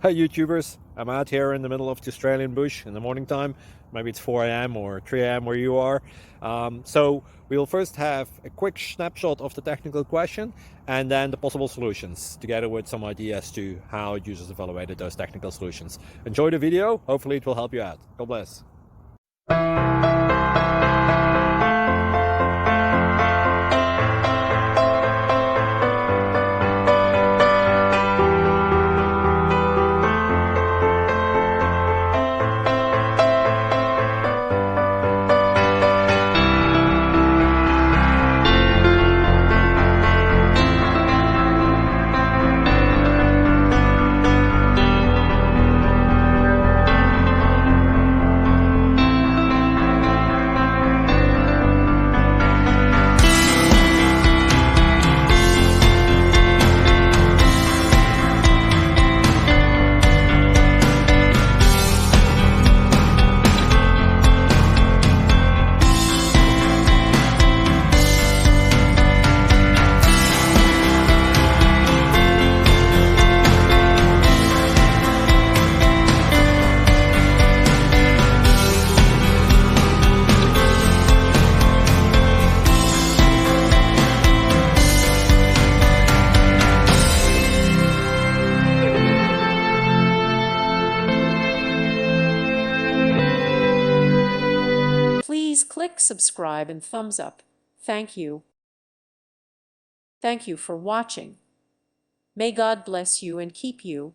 Hey YouTubers, I'm out here in the middle of the Australian bush in the morning time. Maybe it's 4 a.m. or 3 a.m. where you are. So we'll first have a quick snapshot of the technical question and then the possible solutions, together with some ideas to how users evaluated those technical solutions. Enjoy the video, hopefully it will help you out. God bless. Please click subscribe and thumbs up. Thank you. Thank you for watching. May God bless you and keep you.